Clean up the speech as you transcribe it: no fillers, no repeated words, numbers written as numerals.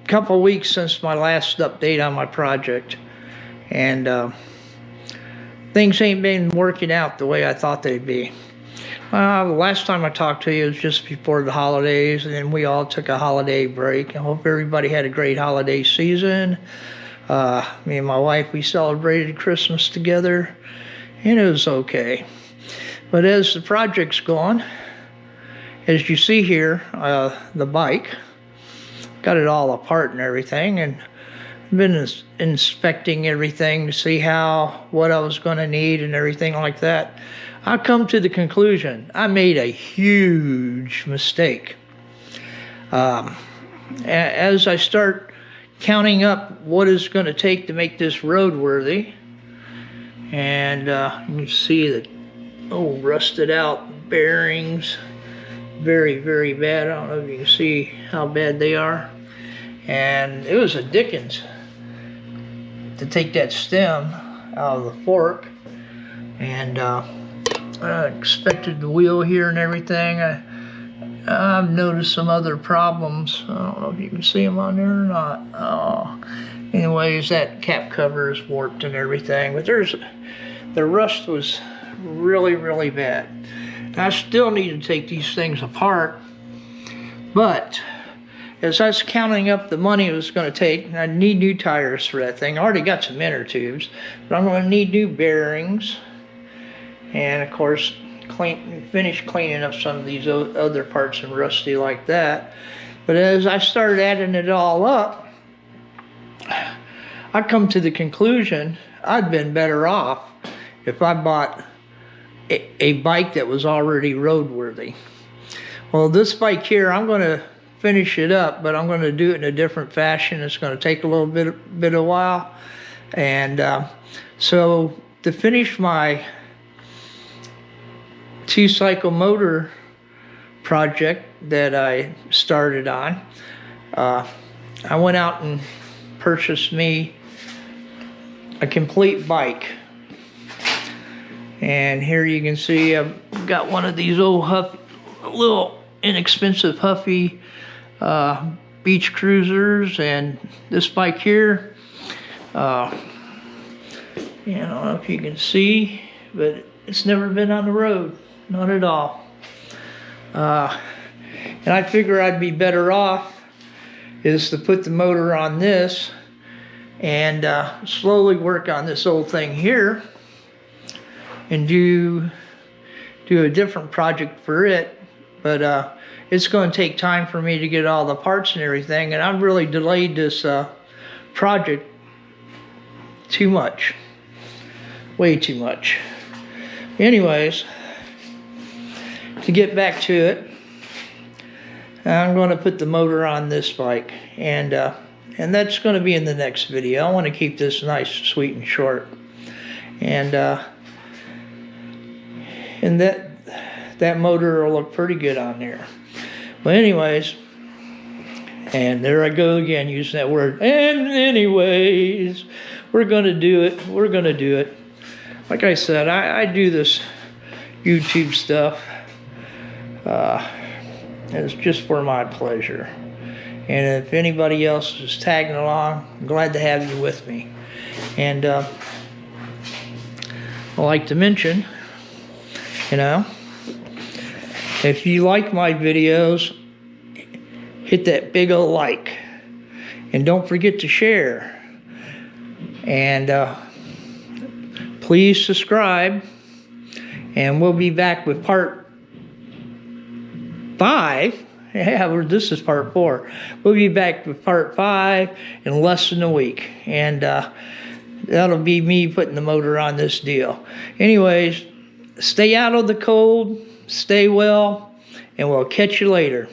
couple weeks since my last update on my project, and things ain't been working out the way I thought they'd be. The last time I talked to you was just before the holidays, and then we all took a holiday break. I hope everybody had a great holiday season. Me and my wife, we celebrated Christmas together, and it was okay. But as the project's gone, as you see here, the bike, got it all apart and everything, and been inspecting everything to see what I was going to need and everything like that. I come to the conclusion I made a huge mistake. As I start counting up what it's going to take to make this roadworthy, and you can see the rusted out bearings, very, very bad. I don't know if you can see how bad they are. And it was a dickens to take that stem out of the fork, and I expected the wheel here and everything. I've noticed some other problems. I don't know if you can see them on there or not. Anyways, that cap cover is warped and everything, but the rust was really, really bad. I still need to take these things apart, but as I was counting up the money it was going to take, I need new tires for that thing. I already got some inner tubes, but I'm going to need new bearings, and of course finish cleaning up some of these other parts and rusty like that. But as I started adding it all up, I come to the conclusion I'd been better off if I bought a bike that was already roadworthy. Well, this bike here, I'm going to finish it up, but I'm going to do it in a different fashion. It's going to take a little bit of while, and so to finish my 2-cycle motor project that I started on, I went out and purchased me a complete bike. And here you can see I've got one of these old little inexpensive Huffy beach cruisers, and this bike here, I don't know if you can see, but it's never been on the road, not at all. And I figure I'd be better off is to put the motor on this and slowly work on this old thing here, and do a different project for it. But it's going to take time for me to get all the parts and everything, and I've really delayed this project too much, way too much. Anyways, to get back to it, I'm going to put the motor on this bike, and that's going to be in the next video. I want to keep this nice, sweet, and short, and that motor will look pretty good on there. But anyways, and there I go again using that word. And anyways, we're gonna do it. We're gonna do it. Like I said, I do this YouTube stuff. It's just for my pleasure. And if anybody else is tagging along, I'm glad to have you with me. And I'd like to mention, if you like my videos, hit that big ol' like, and don't forget to share, and please subscribe, and we'll be back with part 5. Yeah, this is part 4. We'll be back with part 5 in less than a week, and that'll be me putting the motor on this deal. Anyways, stay out of the cold, stay well, and we'll catch you later.